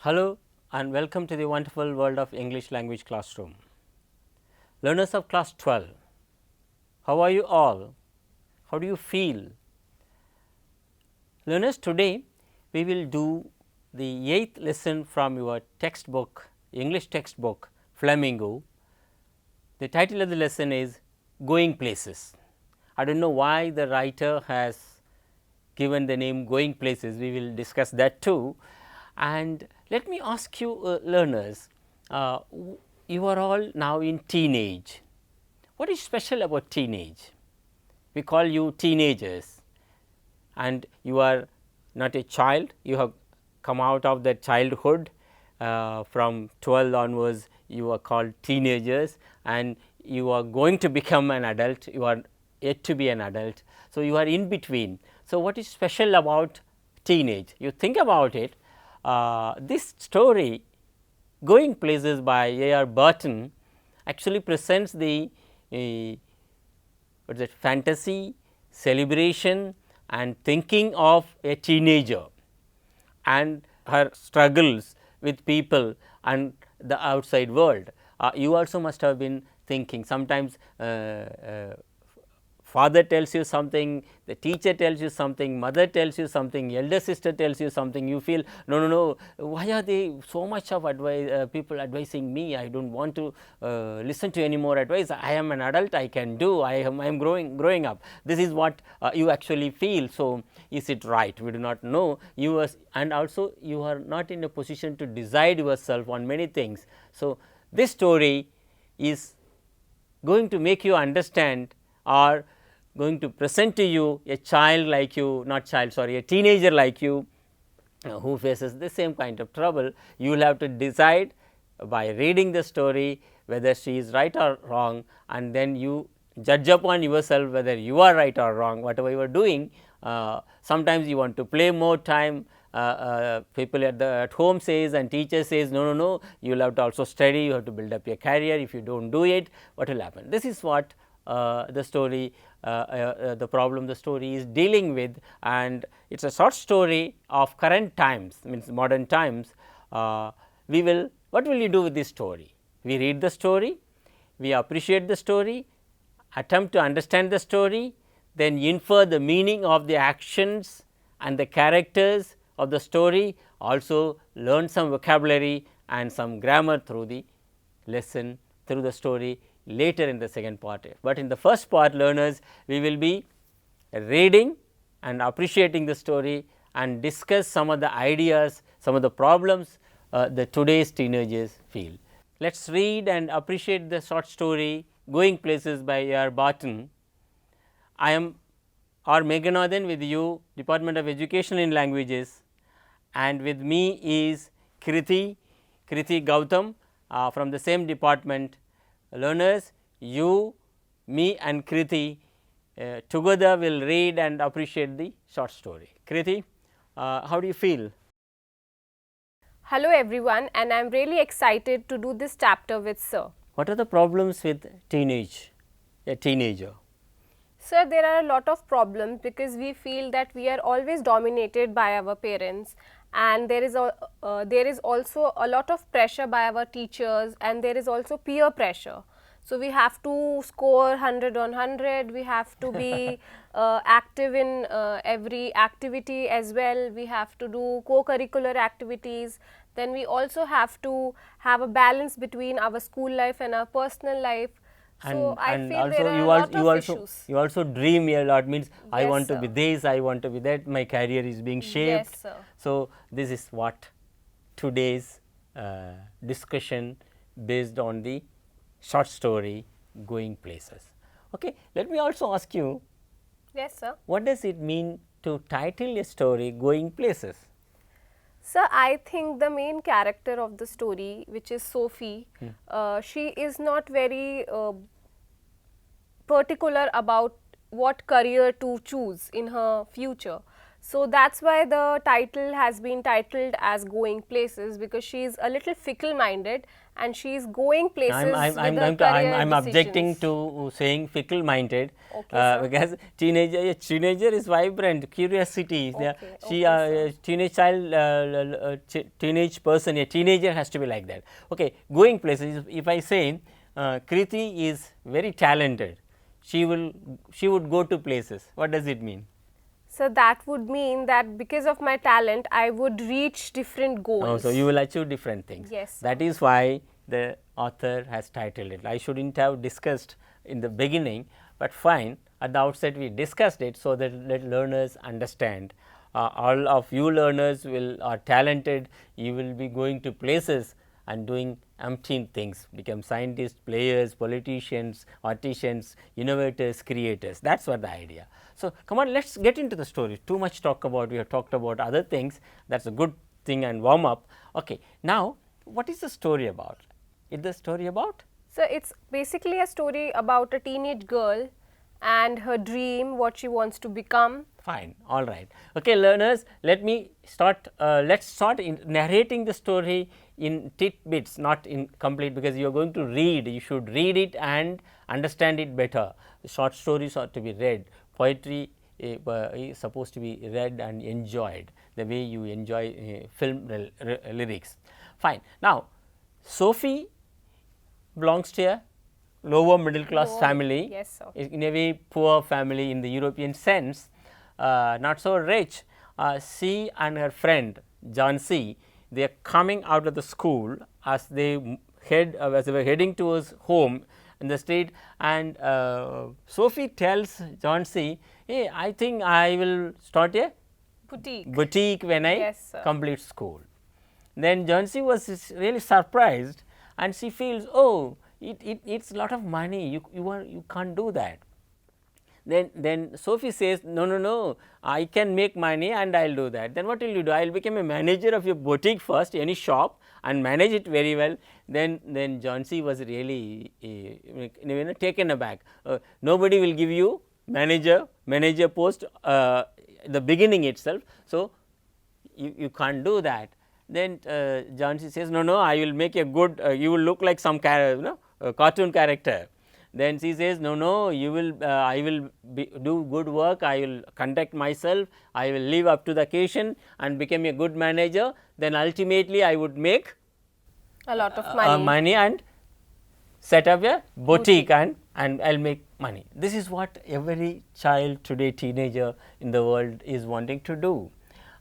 Hello and welcome to the wonderful world of English language classroom. Learners of class 12, how are you all? How do you feel? Learners, today we will do the 8th lesson from your textbook, English textbook Flamingo. The title of the lesson is Going Places. I do not know why the writer has given the name Going Places, we will discuss that too. And let me ask you learners, you are all now in teenage. What is special about teenage? We call you teenagers and you are not a child, you have come out of the childhood. From 12 onwards you are called teenagers and you are going to become an adult, you are yet to be an adult. So, you are in between. So, what is special about teenage? You think about it. This story Going Places by A.R. Burton actually presents the what is it, fantasy, celebration and thinking of a teenager and her struggles with people and the outside world. You also must have been thinking sometimes father tells you something, the teacher tells you something, mother tells you something, elder sister tells you something, you feel no, why are they so much of advice, people advising me, I do not want to listen to any more advice, I am an adult, I can do, I am growing up. This is what you actually feel. So, is it right? We do not know, and also you are not in a position to decide yourself on many things. So, this story is going to make you understand or going to present to you a child like you, not child, sorry, a teenager like you who faces the same kind of trouble. You will have to decide by reading the story whether she is right or wrong, and then you judge upon yourself whether you are right or wrong, whatever you are doing. Sometimes you want to play more time, people at home says and teacher says no, you will have to also study, you have to build up your career, if you do not do it, what will happen? This is what the story, the problem the story is dealing with, and it is a short story of current times, means modern times. What will you do with this story? We read the story, we appreciate the story, attempt to understand the story, then infer the meaning of the actions and the characters of the story, also learn some vocabulary and some grammar through the lesson, through the story later in the second part. But in the first part, learners, we will be reading and appreciating the story and discuss some of the ideas, some of the problems the today's teenagers feel. Let us read and appreciate the short story Going Places by A.R. Burton. I am R. Meghanathan with you, Department of Education in Languages, and with me is Kriti Gautam from the same department. Learners, you, me and Kriti together will read and appreciate the short story. Kriti, how do you feel? Hello everyone, and I am really excited to do this chapter with sir. What are the problems with a teenager? Sir, there are a lot of problems because we feel that we are always dominated by our parents, and there is also a lot of pressure by our teachers, and there is also peer pressure. So, we have to score 100 on 100, we have to be active in every activity as well, we have to do co-curricular activities, then we also have to have a balance between our school life and our personal life. So, I feel there are a lot of issues. You also dream a lot, means yes, I want sir. to be this, I want to be that, my career is being shaped. Yes, sir. So, this is what today's discussion based on the short story Going Places. Okay. Let me also ask you, yes sir, what does it mean to title a story Going Places? Sir, I think the main character of the story, which is Sophie, she is not very particular about what career to choose in her future. So, that is why the title has been titled as Going Places, because she is a little fickle minded and she is going places with her career I'm objecting decisions. to saying fickle minded, Okay, sir. because teenager is vibrant, curiosity. Okay, She okay, sir. teenage child, teenage person, a teenager has to be like that. Okay, going places. If I say Kriti is very talented, she would go to places. What does it mean? So that would mean that because of my talent, I would reach different goals. Oh, so you will achieve different things. Yes, That is why the author has titled it. I shouldn't have discussed in the beginning, but fine, at the outset we discussed it so that let learners understand. All of you learners are talented, you will be going to places and doing umpteen things, become scientists, players, politicians, artisans, innovators, creators. That is what the idea. So, come on, let us get into the story. Too much talk about, we have talked about other things, that is a good thing and warm up. Okay. Now, what is the story about? Is the story about? So it's basically a story about a teenage girl and her dream, what she wants to become. Fine, all right. Okay, learners, let me start, let's start in narrating the story in tidbits, not in complete, because you are going to read, you should read it and understand it better. Short stories are to be read, poetry is supposed to be read and enjoyed, the way you enjoy film lyrics. Fine. Now, Sophie belongs to a lower middle class family, Yes, sir. in a way poor family in the European sense, not so rich. She and her friend Jansi, they are coming out of the school as they as they were heading towards home in the street, and Sophie tells Jansi, hey, I think I will start a boutique when I Yes, sir. complete school. Then Jansi was really surprised and she feels, oh, it's a lot of money, you can't do that. Then Sophie says, no, I can make money and I will do that. Then what will you do? I will become a manager of your boutique first, any shop, and manage it very well. Then Jansi was really taken aback. Nobody will give you manager post the beginning itself. So, you can't do that. Then Jansi says, no, I will make a good, you will look like some cartoon character. Then she says, no, you will, I will do good work, I will conduct myself, I will live up to the occasion and become a good manager. Then ultimately, I would make A lot of money. money and set up a boutique and I will make money. This is what every child today, teenager in the world is wanting to do.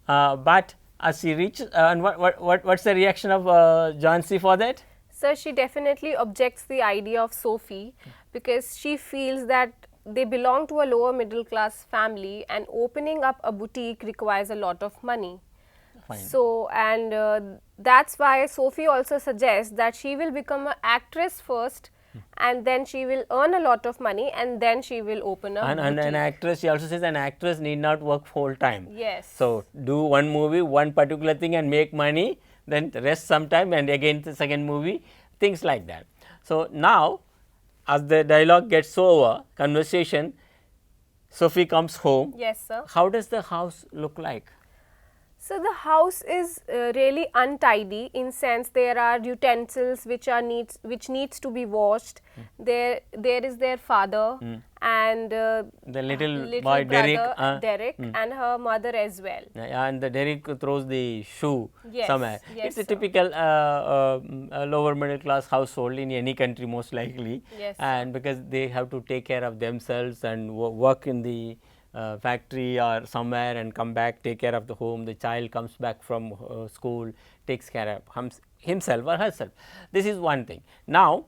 But as she reaches, and what's the reaction of Jansi for that? So she definitely objects the idea of Sophie because she feels that they belong to a lower middle class family and opening up a boutique requires a lot of money. Fine. So, and that's why Sophie also suggests that she will become an actress first and then she will earn a lot of money and then she will open a And an actress, she also says an actress need not work full time. Yes. So, do one movie, one particular thing and make money, then rest some time and again the second movie, things like that. So, now as the dialogue gets over, conversation, Sophie comes home. Yes, sir. How does the house look like? So the house is really untidy in sense there are utensils which needs to be washed. There is their father and The little boy brother Derek. Derek and her mother as well. And the Derek throws the shoe Yes, somewhere. yes, It's a sir. typical lower middle class household in any country most likely. Yes, And because they have to take care of themselves and work in the factory or somewhere and come back, take care of the home. The child comes back from school, takes care of himself or herself. This is one thing. Now,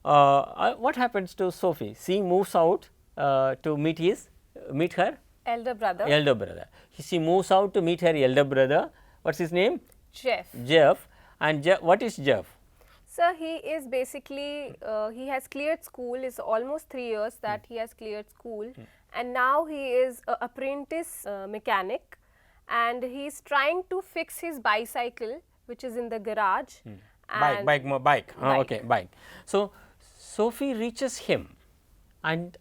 what happens to Sophie? She moves out to meet her Elder brother elder brother. She moves out to meet her elder brother. What's his name? Jeff. And what is Jeff? So he is basically he has cleared school. It's almost 3 years that he has cleared school, and now he is an apprentice mechanic, and he is trying to fix his bicycle, which is in the garage. And Bike. Okay, bike. So Sophie reaches him and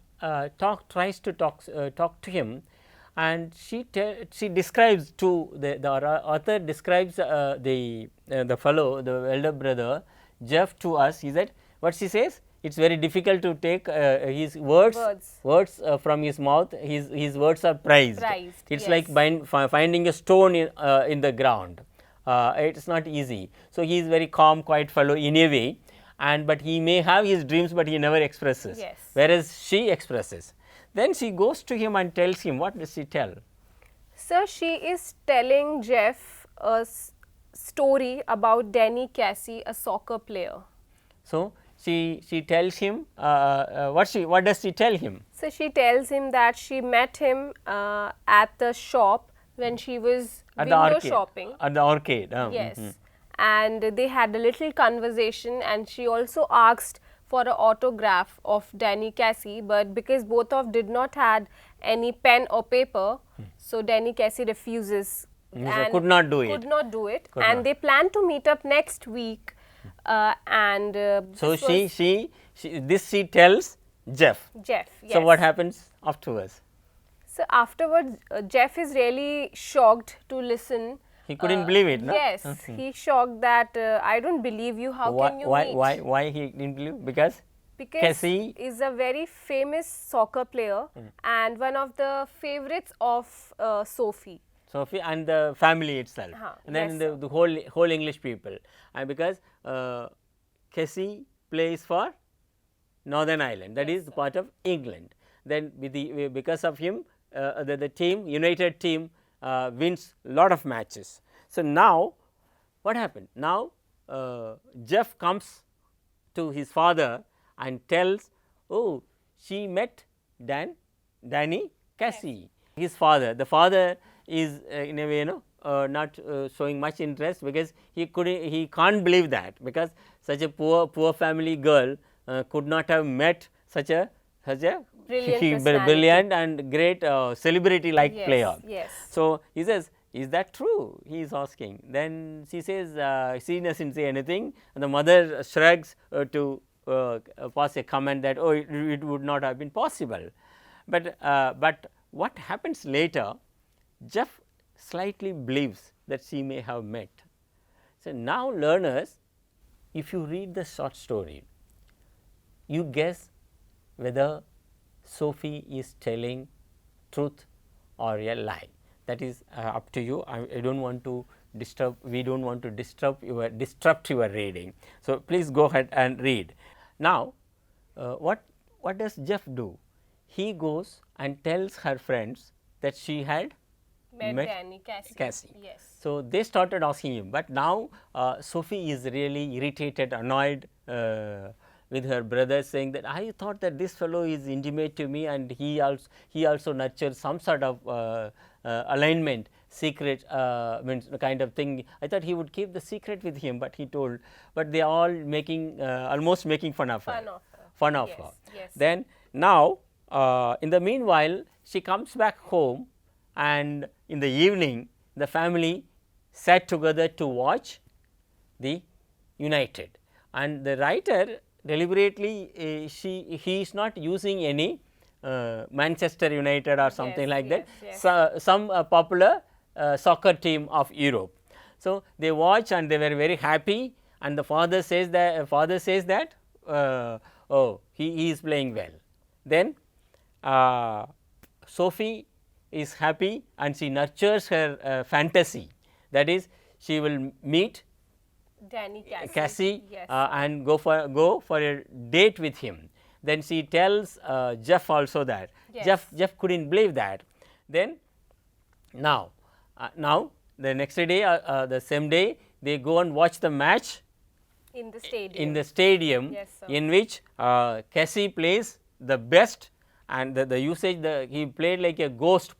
tries to talk to him, and she describes to the author describes the fellow, the elder brother Jeff, to us. He said, what she says, it's very difficult to take his words from his mouth. His words are prized. It's like finding a stone in the ground. It's not easy. So he is very calm, quiet fellow in a way, and but he may have his dreams, but he never expresses. Whereas she expresses. Then she goes to him and tells him. What does she tell? So she is telling Jeff a story about Danny Casey, a soccer player. So she tells him what does she tell him? So she tells him that she met him at the shop when she was window shopping. At the arcade. Yes. And they had a little conversation, and she also asked for an autograph of Danny Casey, but because both of did not had any pen or paper, so Danny Casey refuses and could not do it. And they plan to meet up next week. So she tells Jeff. Yes. So what happens afterwards? So afterwards, Jeff is really shocked to listen. He couldn't believe it, no? Yes, he shocked that I don't believe you. How can you meet? Why he didn't believe? Because Casey is a very famous soccer player and one of the favorites of Sophie and the family itself, and then the whole English people, and because Casey plays for Northern Ireland, that is part of England. Then because of him, the team, United team, wins lot of matches. So now what happened? Now Jeff comes to his father and tells, oh, she met Danny Casey. His father, the father is in a way not showing much interest, because he can't believe that, because such a poor family girl could not have met such a brilliant and great celebrity like player. So he says, is that true? He is asking. Then she says, she doesn't say anything, and the mother shrugs to pass a comment that, oh, it would not have been possible. But what happens later, Jeff slightly believes that she may have met. So now learners, if you read the short story, you guess whether Sophie is telling truth or a lie. That is up to you. I don't want to disturb. We don't want to disrupt your reading. So please go ahead and read. Now, what does Jeff do? He goes and tells her friends that she had met Danny Casey. Yes. So they started asking him, but now Sophie is really irritated, annoyed with her brother, saying that I thought that this fellow is intimate to me, and he also nurtures some sort of alignment, secret means kind of thing. I thought he would keep the secret with him, but he told. But they are all almost making fun of her. Yes. Then now, in the meanwhile, she comes back home, and in the evening, the family sat together to watch the United, and the writer deliberately he is not using any Manchester United or something like that. So, some popular soccer team of Europe. So they watch and they were very happy, and the father says that oh, he is playing well. Then Sophie is happy and she nurtures her fantasy, that is, she will meet Danny Casey and go for a date with him. Then she tells Jeff also that. Jeff couldn't believe that. Then now the next day, the same day, they go and watch the match in the stadium. In which Casey plays the best, and the usage, he played like a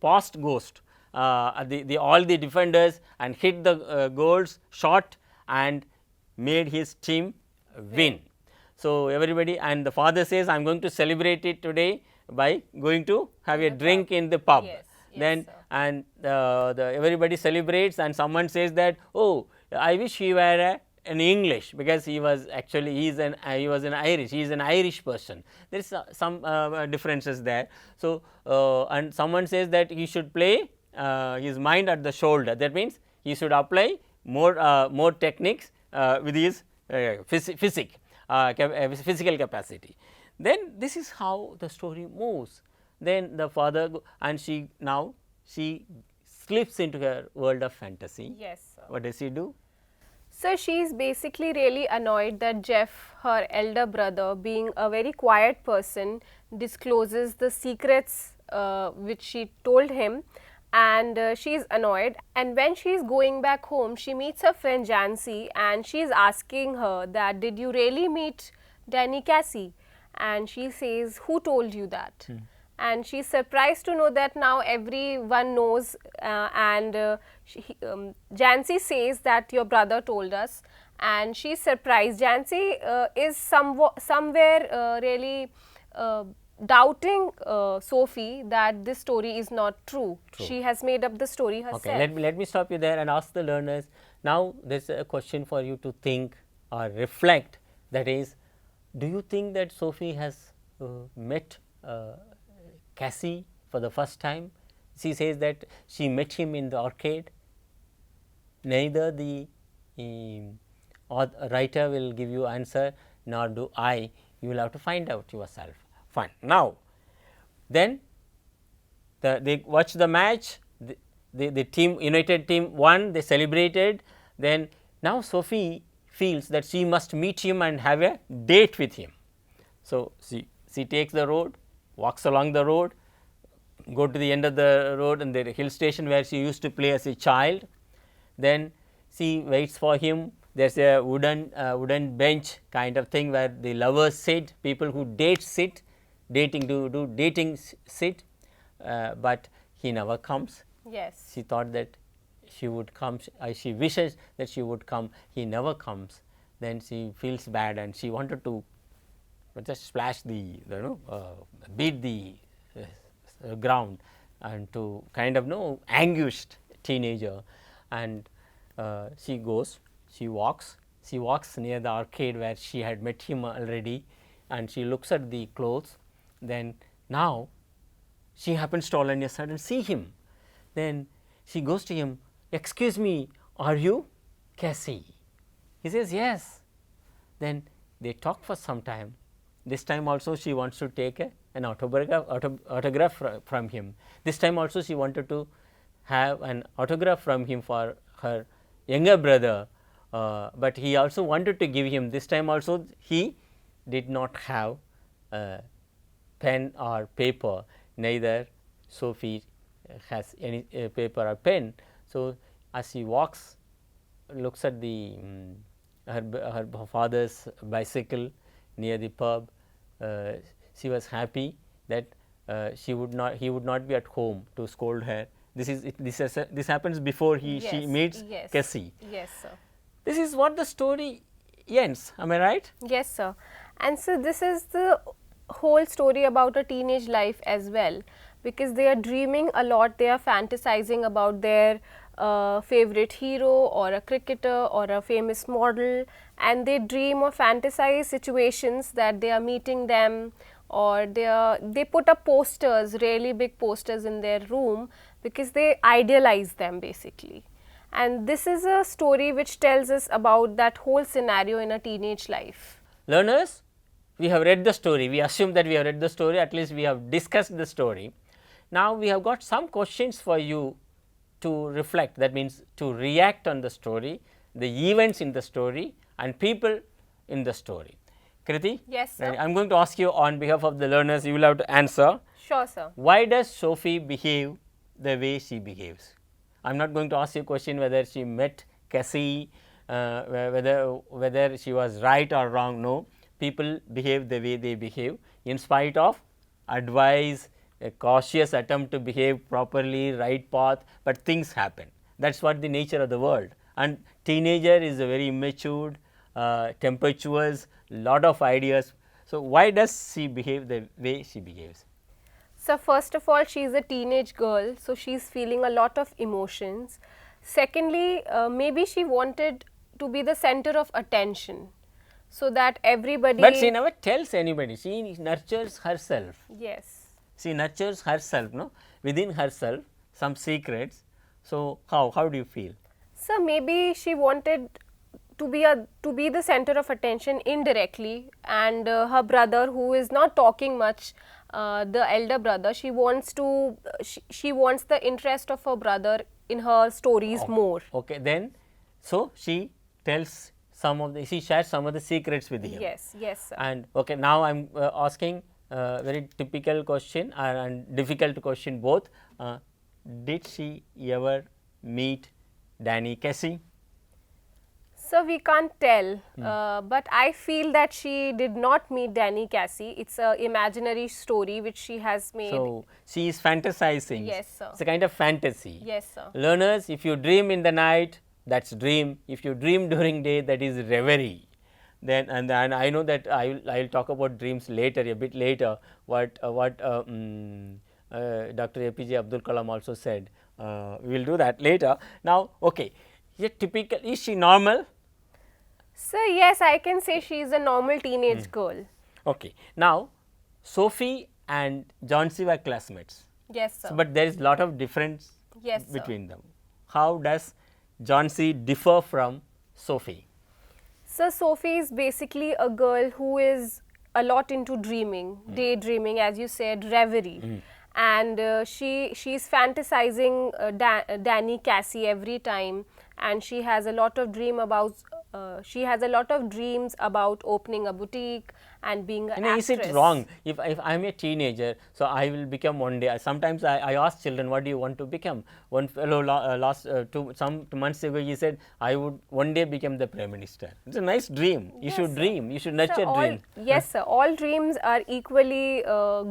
past ghost. All the defenders and hit the goals, shot, and made his team win. So everybody, and the father says, I am going to celebrate it today by going to have a drink in the pub. Then and everybody celebrates, and someone says that, oh, I wish he were in English, because he was actually he was an Irish, he is an Irish person. There is some differences there. So, and someone says that he should play his mind at the shoulder, that means he should apply more techniques with his physical capacity. Then this is how the story moves. Then the father and she slips into her world of fantasy. Yes, sir. What does he do? So she is basically really annoyed that Jeff, her elder brother, being a very quiet person, discloses the secrets which she told him, and she is annoyed. And when she is going back home, she meets her friend Jancy, and she is asking her that, did you really meet Danny Cassie? And she says, who told you that? And she's surprised to know that now everyone knows, and Jancy says that your brother told us, and she's surprised. Jancy is somewhere really doubting Sophie that this story is not true. She has made up the story herself. Okay, let me stop you there and ask the learners. Now, there is a question for you to think or reflect, that is, do you think that Sophie has met Cassie for the first time? She says that she met him in the arcade. Neither the writer will give you answer, nor do I. You will have to find out yourself. Fine. Now, then they watched the match. The team, United team won. They celebrated. Then now Sophie feels that she must meet him and have a date with him. So she takes the road, walks along the road, go to the end of the road and the hill station where she used to play as a child. Then she waits for him. There is a wooden bench kind of thing where the lovers sit, people who date sit, do dating sit, but he never comes. Yes. She thought that she would come, she wishes that she would come, he never comes. Then she feels bad and she wanted to just splash beat the ground, and to kind of anguished teenager, and she goes, she walks near the arcade where she had met him already, and she looks at the clothes. Then now she happens to all on a sudden see him. Then she goes to him, excuse me, are you Cassie? He says yes. Then they talk for some time. This time also she wants to take an autograph from him. This time also she wanted to have an autograph from him for her younger brother, but he also wanted to give him. This time also he did not have pen or paper, neither Sophie has any paper or pen. So, as she walks, looks at the her father's bicycle near the pub, she was happy that he would not be at home to scold her. This happens before she meets Cassie. Yes, sir. This is what the story ends. Am I right? Yes, sir. And so this is the whole story about a teenage life as well, because they are dreaming a lot. They are fantasizing about their favorite hero or a cricketer or a famous model, and they dream or fantasize situations that they are meeting them, or they put up posters, really big posters in their room, because they idealize them basically. And this is a story which tells us about that whole scenario in a teenage life. Learners, we have read the story. We assume that we have read the story, at least we have discussed the story. Now, we have got some questions for you to reflect, that means to react on the story, the events in the story and people in the story. Kriti? Yes, sir. I am going to ask you on behalf of the learners, you will have to answer. Sure, sir. Why does Sophie behave the way she behaves? I am not going to ask you a question whether she met Cassie, whether she was right or wrong. No, people behave the way they behave in spite of advice, a cautious attempt to behave properly, right path, but things happen. That is what the nature of the world. And teenager is a very immature, tempestuous, lot of ideas. So, why does she behave the way she behaves? So, first of all, she is a teenage girl, so she is feeling a lot of emotions. Secondly, maybe she wanted to be the center of attention, so that everybody. But she never tells anybody. She nurtures herself. Yes. She nurtures herself, no, within herself, some secrets. So how do you feel? So maybe she wanted to be the center of attention indirectly, and her brother, who is not talking much, the elder brother, she wants the interest of her brother in her stories more. Okay, then so she tells she shares some of the secrets with him. Yes, yes, sir. And okay, now I am asking very typical question and difficult question both. Did she ever meet Danny Casey? So we can't tell, but I feel that she did not meet Danny Casey. It's a imaginary story which she has made. So she is fantasizing. Yes, sir. It's a kind of fantasy. Yes, sir. Learners, if you dream in the night, that's dream. If you dream during day, that is reverie. Then and I know that I will talk about dreams later, a bit later. What Dr. APJ Abdul Kalam also said. We will do that later. Now, okay, is she normal? So yes, I can say she is a normal teenage girl. Okay. Now, Sophie and Johnsy were classmates. Yes, sir. So, but there is lot of difference Yes, sir. between them. How does Johnsy differ from Sophie? So Sophie is basically a girl who is a lot into dreaming, daydreaming, as you said, reverie. And she's fantasizing Danny Casey every time, and she has a lot of dreams about opening a boutique and being an actress. Is it wrong if I am a teenager, so I will become one day? Sometimes I ask children, what do you want to become? One fellow last 2 months ago, he said, I would one day become the Prime Minister. It's a nice dream. You should dream. You should nurture dream. Yes, sir. All dreams are equally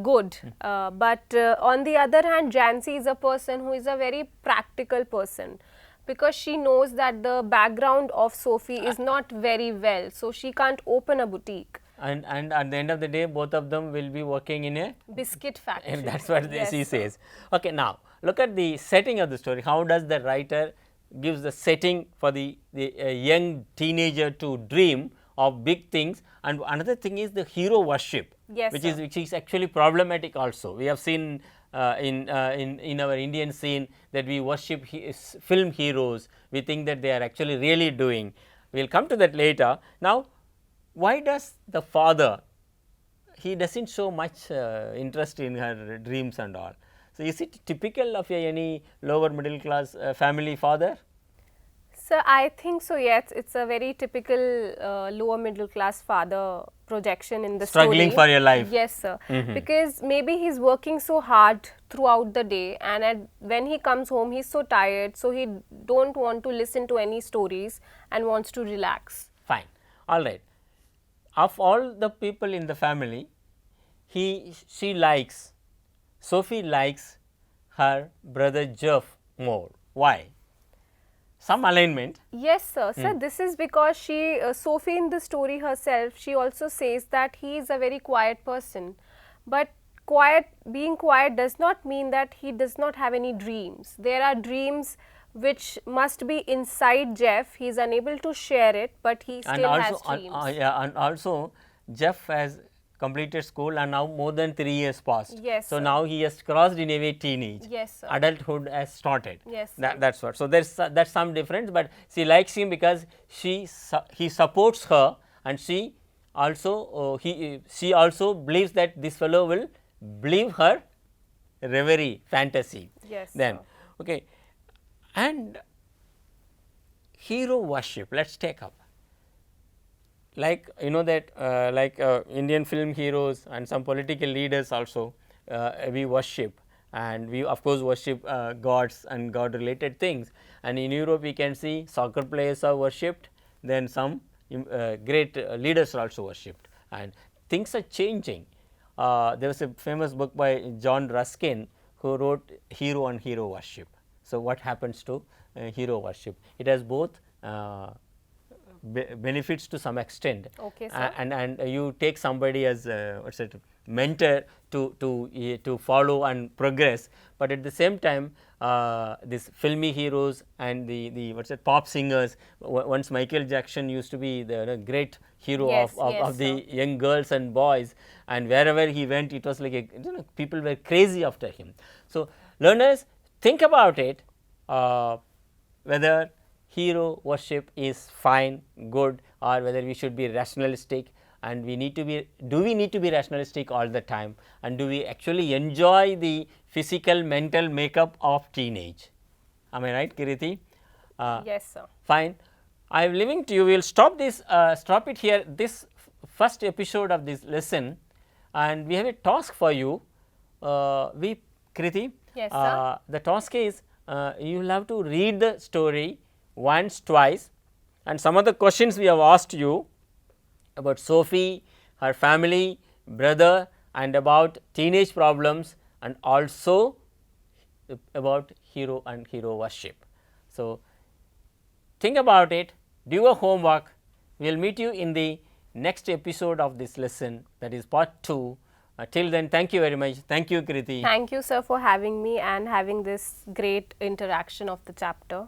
good. But on the other hand, Jancy is a person who is a very practical person, because she knows that the background of Sophie is not very well, so she can't open a boutique. And at the end of the day, both of them will be working in a biscuit factory. And that's what Yes, she sir. says. Okay, now look at the setting of the story. How does the writer gives the setting for the young teenager to dream of big things? And another thing is the hero worship, Yes, which sir. is actually problematic also. We have seen in our Indian scene that we worship film heroes. We think that they are actually really doing. We will come to that later. Now, why does the father, he does not show much interest in her dreams and all? So, is it typical of any lower middle class family father? So I think so, yes, it's a very typical lower middle class father projection in the Struggling story. for your life. Yes, sir. Because maybe he's working so hard throughout the day, and when he comes home, he's so tired, so he don't want to listen to any stories and wants to relax. Fine. All right. Of all the people in the family, Sophie likes her brother Jeff more. Why? Some alignment. Yes, sir. Sir, this is because Sophie in the story herself, she also says that he is a very quiet person. But being quiet does not mean that he does not have any dreams. There are dreams which must be inside Jeff. He is unable to share it, but he still has dreams. And also Jeff has completed school and now more than 3 years passed. Yes, so sir. now he has crossed in a way teenage. Yes, sir. Adulthood has started. Yes, sir. That's what. So that's some difference, but she likes him because he supports her, and she also believes that this fellow will believe her reverie, fantasy. Yes, Then sir. okay, and hero worship. Let's take up. Like you know that Indian film heroes and some political leaders also we worship, and we of course worship gods and god related things. And in Europe we can see soccer players are worshipped, then some great leaders are also worshipped, and things are changing. There was a famous book by John Ruskin who wrote Hero and Hero Worship. So, what happens to hero worship? It has both benefits to some extent. Okay, sir. And you take somebody as what's it, mentor to follow and progress, but at the same time this filmy heroes and the what's it, pop singers. Once Michael Jackson used to be the great hero Yes, of yes, the sir. young girls and boys, and wherever he went it was like a, people were crazy after him. So, learners, think about it, whether hero worship is fine, good, or whether we should be rationalistic, and we need to be, do we need to be rationalistic all the time, and do we actually enjoy the physical mental makeup of teenage? Am I right, Kiriti? Yes, sir. Fine. I am leaving to you. We will stop this, stop it here, this first episode of this lesson, and we have a task for you. We, Kriti, Yes, sir. the task is you will have to read the story once, twice, and some of the questions we have asked you about Sophie, her family, brother, and about teenage problems, and also about hero and hero worship. So, think about it, do your homework. We will meet you in the next episode of this lesson, that is part 2. Till then, thank you very much. Thank you, Kriti. Thank you, sir, for having me and having this great interaction of the chapter.